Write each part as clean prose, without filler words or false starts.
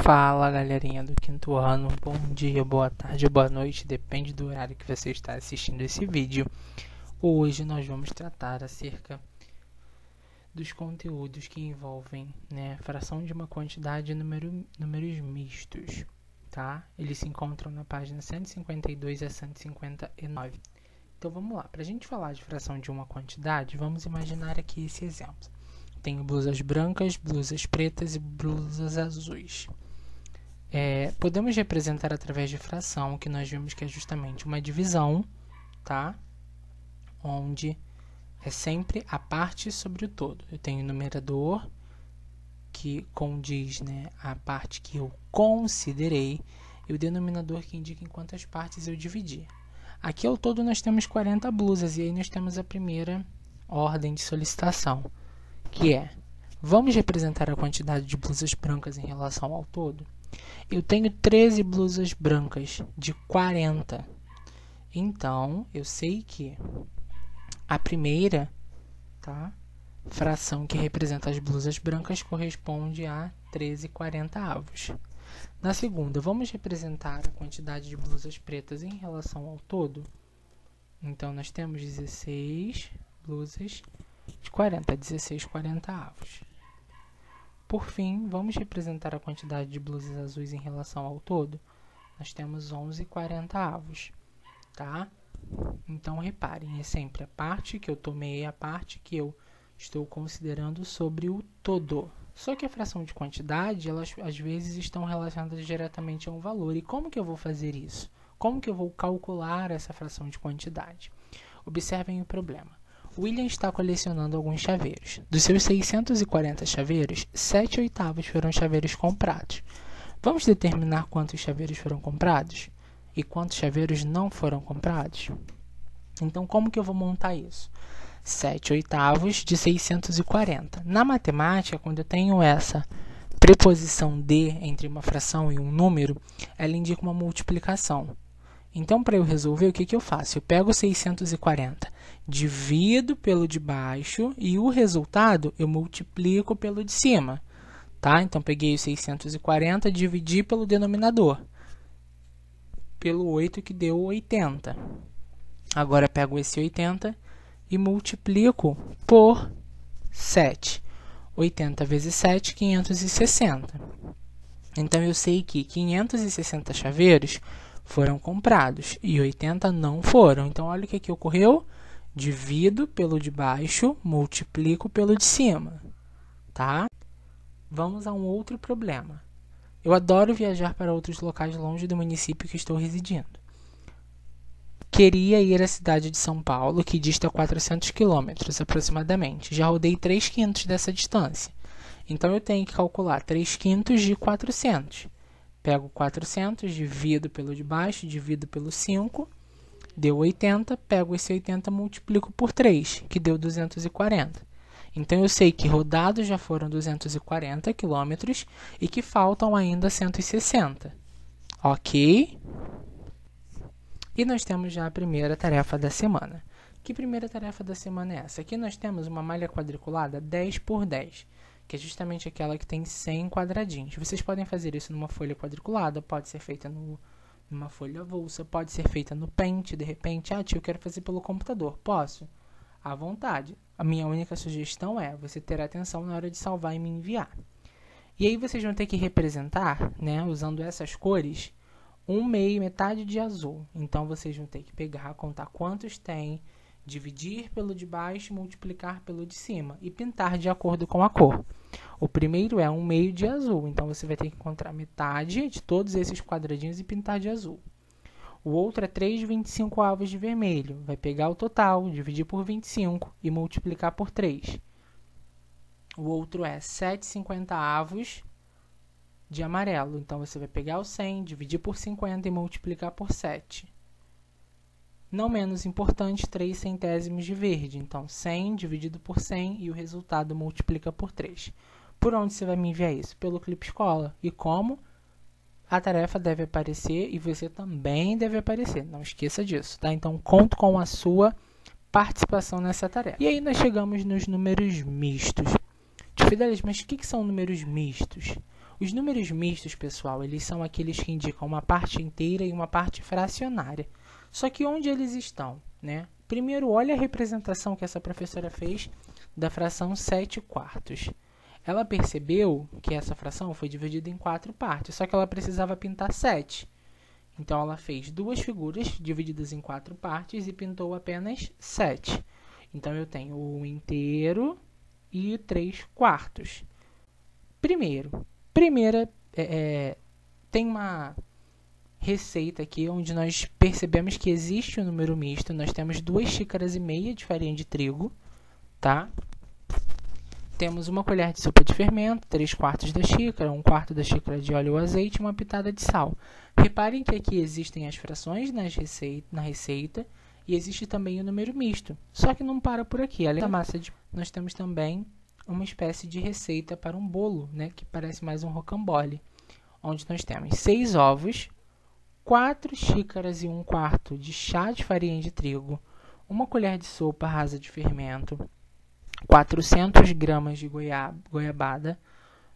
Fala, galerinha do quinto ano, bom dia, boa tarde, boa noite, depende do horário que você está assistindo esse vídeo. Hoje nós vamos tratar acerca dos conteúdos que envolvem, fração de uma quantidade e números mistos, tá? Eles se encontram na página 152 a 159. Então vamos lá, para a gente falar de fração de uma quantidade, vamos imaginar aqui esse exemplo. Tenho blusas brancas, blusas pretas e blusas azuis. Podemos representar através de fração, que nós vimos que é justamente uma divisão, tá? Onde é sempre a parte sobre o todo. Eu tenho o numerador, que condiz, a parte que eu considerei, e o denominador, que indica em quantas partes eu dividi. Aqui ao todo nós temos 40 blusas, e aí nós temos a primeira ordem de solicitação, que é: vamos representar a quantidade de blusas brancas em relação ao todo? Eu tenho 13 blusas brancas de 40. Então, eu sei que a primeira, fração que representa as blusas brancas corresponde a 13/40. Na segunda, vamos representar a quantidade de blusas pretas em relação ao todo? Então, nós temos 16 blusas de 40, 16/40. Por fim, vamos representar a quantidade de blusas azuis em relação ao todo? Nós temos 11/40, tá? Então, reparem, é sempre a parte que eu tomei, a parte que eu estou considerando sobre o todo. Só que a fração de quantidade, elas às vezes estão relacionadas diretamente a um valor. E como que eu vou fazer isso? Como que eu vou calcular essa fração de quantidade? Observem o problema. William está colecionando alguns chaveiros. Dos seus 640 chaveiros, 7/8 foram chaveiros comprados. Vamos determinar quantos chaveiros foram comprados e quantos chaveiros não foram comprados? Então, como que eu vou montar isso? 7/8 de 640. Na matemática, quando eu tenho essa preposição de entre uma fração e um número, ela indica uma multiplicação. Então, para eu resolver, o que eu faço? Eu pego 640, divido pelo de baixo e o resultado eu multiplico pelo de cima. Tá? Então, peguei o 640, dividi pelo denominador, pelo 8, que deu 80. Agora, pego esse 80 e multiplico por 7. 80 vezes 7, 560. Então, eu sei que 560 chaveiros foram comprados e 80 não foram. Então, olha o que ocorreu. Divido pelo de baixo, multiplico pelo de cima. Tá? Vamos a um outro problema. Eu adoro viajar para outros locais longe do município que estou residindo. Queria ir à cidade de São Paulo, que dista 400 quilômetros aproximadamente. Já rodei 3/5 dessa distância. Então, eu tenho que calcular 3/5 de 400. Pego 400, divido pelo de baixo, divido pelo 5, deu 80. Pego esse 80, multiplico por 3, que deu 240. Então, eu sei que rodados já foram 240 quilômetros e que faltam ainda 160. Ok? E nós temos já a primeira tarefa da semana. Que primeira tarefa da semana é essa? Aqui nós temos uma malha quadriculada 10 por 10. Que é justamente aquela que tem 100 quadradinhos. Vocês podem fazer isso numa folha quadriculada, pode ser feita numa folha avulsa, pode ser feita no pente, de repente. Ah, tio, eu quero fazer pelo computador. Posso? À vontade. A minha única sugestão é você ter atenção na hora de salvar e me enviar. E aí vocês vão ter que representar, usando essas cores, metade de azul. Então, vocês vão ter que pegar, contar quantos tem, dividir pelo de baixo, multiplicar pelo de cima e pintar de acordo com a cor. O primeiro é 1/2 de azul, então você vai ter que encontrar metade de todos esses quadradinhos e pintar de azul. O outro é 3/25 de vermelho, vai pegar o total, dividir por 25 e multiplicar por 3. O outro é 7/50 de amarelo, então você vai pegar o 100, dividir por 50 e multiplicar por 7. Não menos importante, 3 centésimos de verde. Então, 100 dividido por 100 e o resultado multiplica por 3. Por onde você vai me enviar isso? Pelo Clipe Escola. E como? A tarefa deve aparecer e você também deve aparecer. Não esqueça disso, tá? Então, conto com a sua participação nessa tarefa. E aí, nós chegamos nos números mistos. Fidelis, mas o que são números mistos? Os números mistos, pessoal, eles são aqueles que indicam uma parte inteira e uma parte fracionária. Só que onde eles estão, né? Primeiro, olha a representação que essa professora fez da fração 7/4. Ela percebeu que essa fração foi dividida em 4 partes, só que ela precisava pintar 7. Então, ela fez 2 figuras divididas em 4 partes e pintou apenas 7. Então, eu tenho o 1 inteiro e 3/4. Primeira, tem uma receita aqui onde nós percebemos que existe um número misto. Nós temos 2 xícaras e meia de farinha de trigo, tá? Temos 1 colher de sopa de fermento, 3/4 da xícara, 1/4 da xícara de óleo ou azeite e uma pitada de sal. Reparem que aqui existem as frações na receita e existe também o número misto. Só que não para por aqui. Além da massa nós temos também uma espécie de receita para um bolo, né, que parece mais um rocambole, onde nós temos 6 ovos, 4 xícaras e 1/4 de chá de farinha de trigo, 1 colher de sopa rasa de fermento, 400 gramas de goiabada,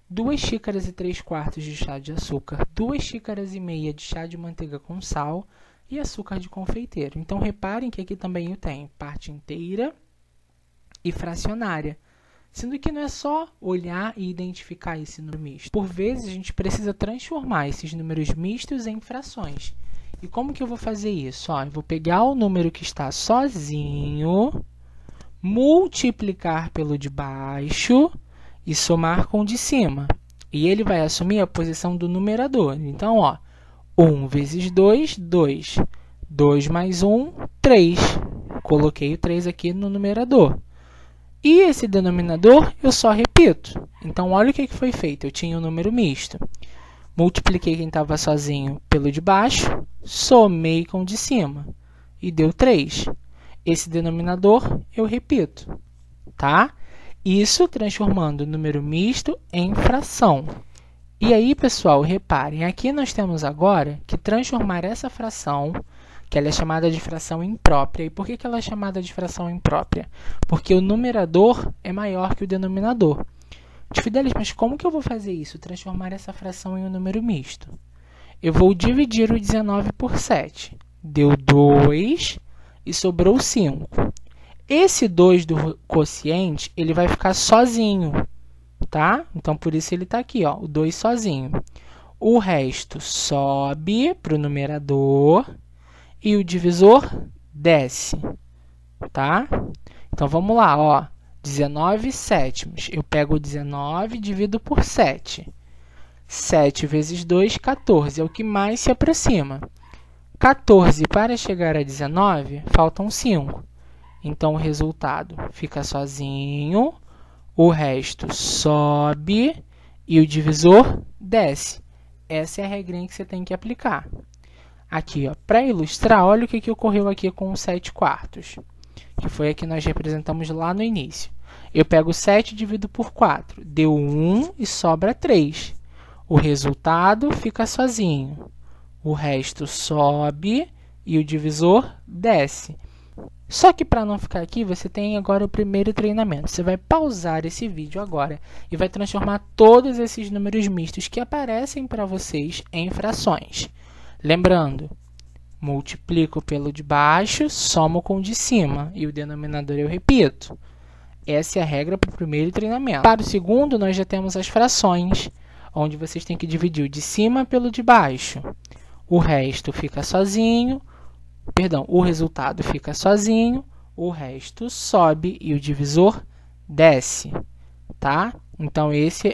2 xícaras e 3/4 de chá de açúcar, 2 xícaras e meia de chá de manteiga com sal e açúcar de confeiteiro. Então, reparem que aqui também eu tenho parte inteira e fracionária. Sendo que não é só olhar e identificar esse número misto. Por vezes, a gente precisa transformar esses números mistos em frações. E como que eu vou fazer isso? Eu vou pegar o número que está sozinho, multiplicar pelo de baixo e somar com o de cima. E ele vai assumir a posição do numerador. Então, 1 vezes 2, 2. 2 mais 1, 3. Coloquei o 3 aqui no numerador. E esse denominador eu só repito. Então, olha o que foi feito. Eu tinha um número misto. Multipliquei quem estava sozinho pelo de baixo, somei com o de cima e deu 3. Esse denominador eu repito, tá? Isso transformando o número misto em fração. E aí, pessoal, reparem, aqui nós temos agora que transformar essa fração, que ela é chamada de fração imprópria. E por que ela é chamada de fração imprópria? Porque o numerador é maior que o denominador. Fidelis, mas como que eu vou fazer isso? Transformar essa fração em um número misto. Eu vou dividir o 19 por 7. Deu 2 e sobrou 5. Esse 2 do quociente, ele vai ficar sozinho, tá? Então, por isso ele está aqui, o 2 sozinho. O resto sobe para o numerador e o divisor desce, tá? Então, vamos lá, 19 sétimos. Eu pego o 19 e divido por 7. 7 vezes 2, 14. É o que mais se aproxima. 14 para chegar a 19, faltam 5. Então, o resultado fica sozinho, o resto sobe e o divisor desce. Essa é a regrinha que você tem que aplicar. Aqui, para ilustrar, olha o que ocorreu aqui com o 7/4, que foi a que nós representamos lá no início. Eu pego 7 e divido por 4. Deu 1 e sobra 3. O resultado fica sozinho. O resto sobe e o divisor desce. Só que para não ficar aqui, você tem agora o primeiro treinamento. Você vai pausar esse vídeo agora e vai transformar todos esses números mistos que aparecem para vocês em frações. Lembrando, multiplico pelo de baixo, somo com o de cima e o denominador eu repito. Essa é a regra para o primeiro treinamento. Para o segundo, nós já temos as frações, onde vocês têm que dividir o de cima pelo de baixo. O resto fica sozinho, o resultado fica sozinho, o resto sobe e o divisor desce, tá? Então, esse